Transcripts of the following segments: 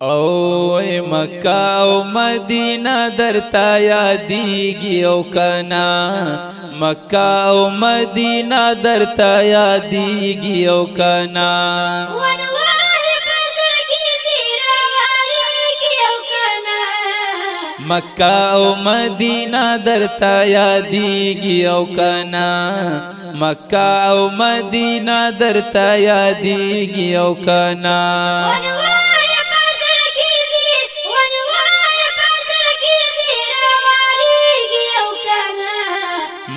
او مکہ او مدینہ درتا یادیږي او کنا مکہ او مدینہ درتا یادیږي او کنا مکہ او مدینہ درتا یادیږي او کنا مکہ او مدینہ درتا یادیږي او کنا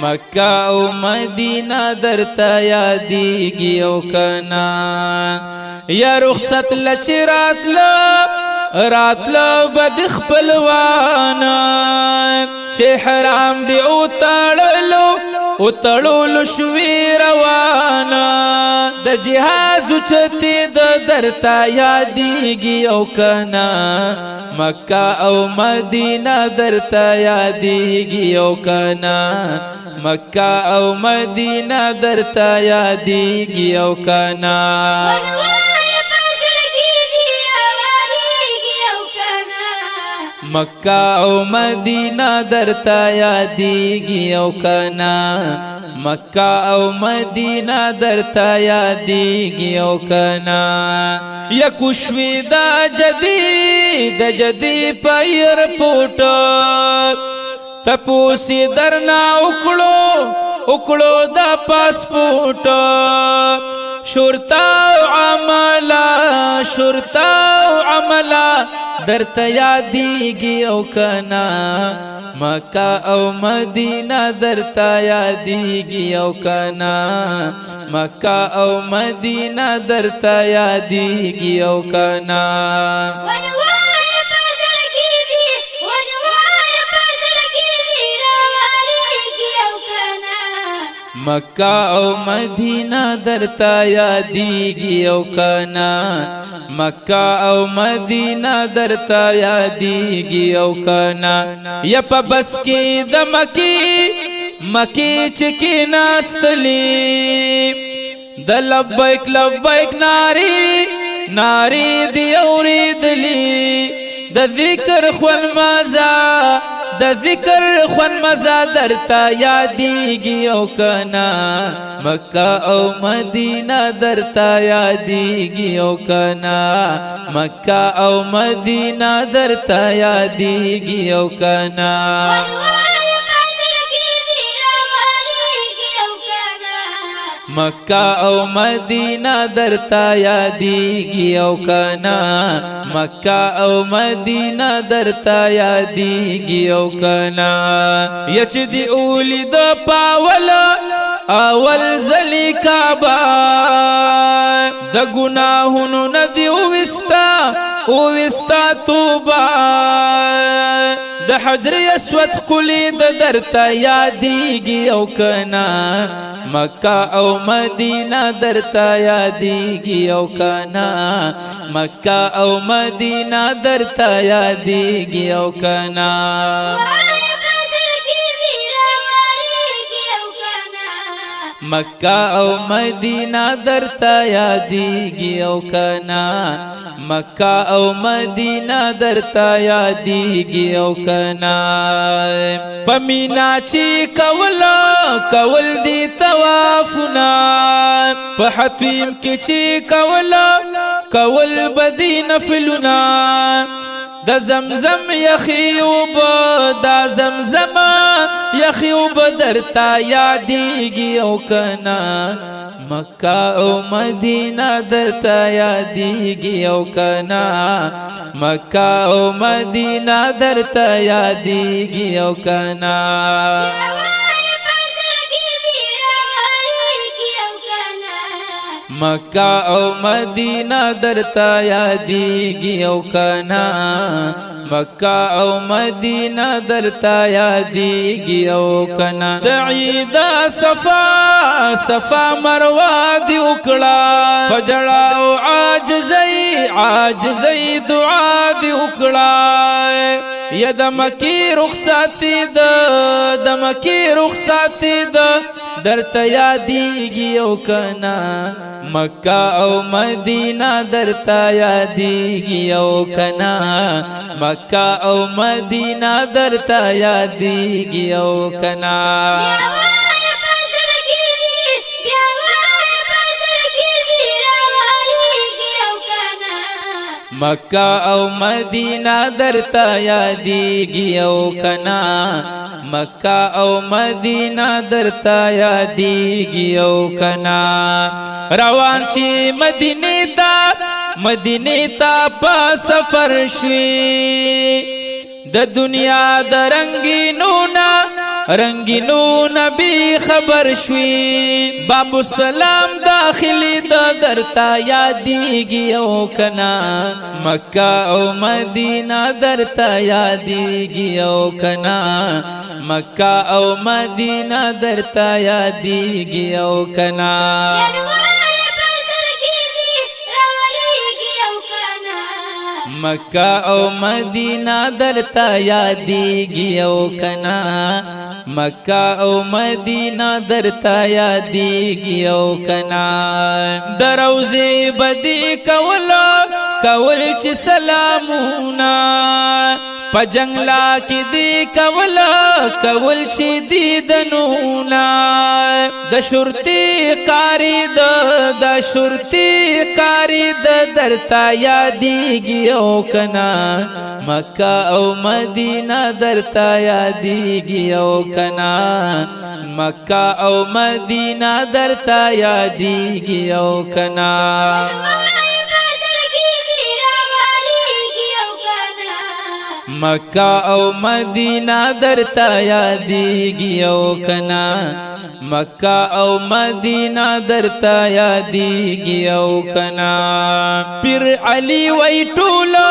مکہ او مدینہ درتا یادیږي او کنا یا رخصت لچرات راتلو بد خپلوانا چې حرام دی او تړلو شوی روانا د جهاز چتی د درتا یادیږي او کنا مکہ او مدینہ درتا یادیږي او کنا مکہ او مدینہ درتا یادیږي او کنا مکہ او مدینہ درتا یادیږي او کنا مکہ او مدینہ درتا یادیږي او کنا یکو شوی دا جدی پایر پوټو تپوسی درنا اکڑو دا پاسپورٹ شرطا و عملا درتا یادیږي او کنا مکہ او مدینہ درتا یادیږي او کنا مکہ او مدینہ درتا یادیږي او کنا مکہ او مدینہ درتا یادیږي او کنا مکہ او مدینہ درتا یادیږي او کنا یا په بس کې د مکی چکی ناستلی د لبیک ناری دی اوریدلی د ذکر خون مزا درتا یادیږي او کنا مکہ او مدینہ درتا یادیږي او کنا مکہ او مدینہ درتا یادیږي او کنا مکہ او مدینہ درتا یادیږي او کنا مکہ او مدینہ درتا یادیږي او کنا یچ دی اولی د پاولا اول زلی کعبہ د گناہونو ندی اوستا توبہ د حجر اسود خلی د درتا یادیږي او کنا مکہ او مدینہ درتا یادیږي او کنا مکہ او مدینہ درتا یادیږي او کنا مکہ او مدینہ درتا یادیږي او کنا مکہ او مدینہ درتا یادیږي او کنا پمینا چې کول دی طوافنا په حتیم کې چې کول بدی نفلنا دا زمزم یخیوب درتا یادیږي او کنا مکہ او مدینہ درتا یادیږي او کنا مکہ او مدینہ درتا یادیږي او کنا مکہ او مدینہ درتا یادیږي او کنا مکہ او مدینہ درتا یادیږي او کنا سعیدہ صفا مروہ دی وکړه فجړه او عاجزی دعا دی وکړه یا د مکی رخصتی د درتا یادیگی او کنا مکہ او مدینہ درتا یادیگی او کنا مکہ او مدینہ درتا یادیگی او کنا مکہ او مدینہ درتا یادیگی او کنا مکہ او مدینہ درتا یادیگی او کنا روان چی مدینه تا پا سفر شوی د دنیا د رنگینو نبی خبر شوی باب السلام داخلی د درتا یادیگی او کنا مکہ او مدینہ درتا یادیگی او کنا مکہ او مدینہ درتا یادیگی او کنا مکہ او مدینہ درتا یادیگی او کنا مکہ او مدینہ درتا یادیگی او کنا دروزی بدی کول چی سلامونا پا جنگلا کی دی کول چی دیدنونا دا شرطی قاری دا درتا یادیگی او کنا مکہ او مدینہ درتا یادیگی او کنا مکہ او مدینہ درتا یادیگی او کنا مکہ او مدینہ درتا یادیگی او کنا مکہ او مدینہ درتا یادیگی او کنا پیر علی وی ٹولو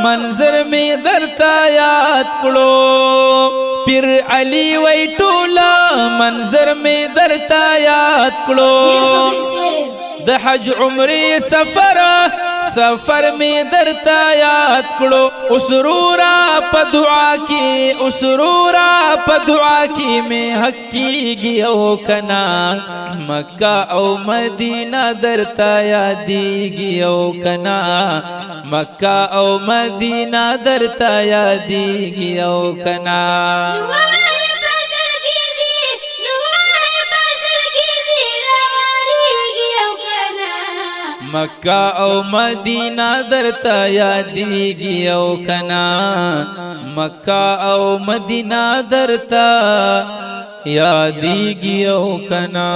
منظر میں درتا یاد کڑو پیر علی وی ٹولو منظر میں درتا یاد کڑو د حج عمری سفر میں درتا یاد کڑو اسرورا پا دعا کی میں حقی گی او کنا مکہ او مدینہ درتا یادیگی او کنا مکہ او مدینہ درتا یادیگی او کنا مکہ او مدینہ درتا یادیگی او کنا مکہ او مدینہ درتا یادیگی او کنا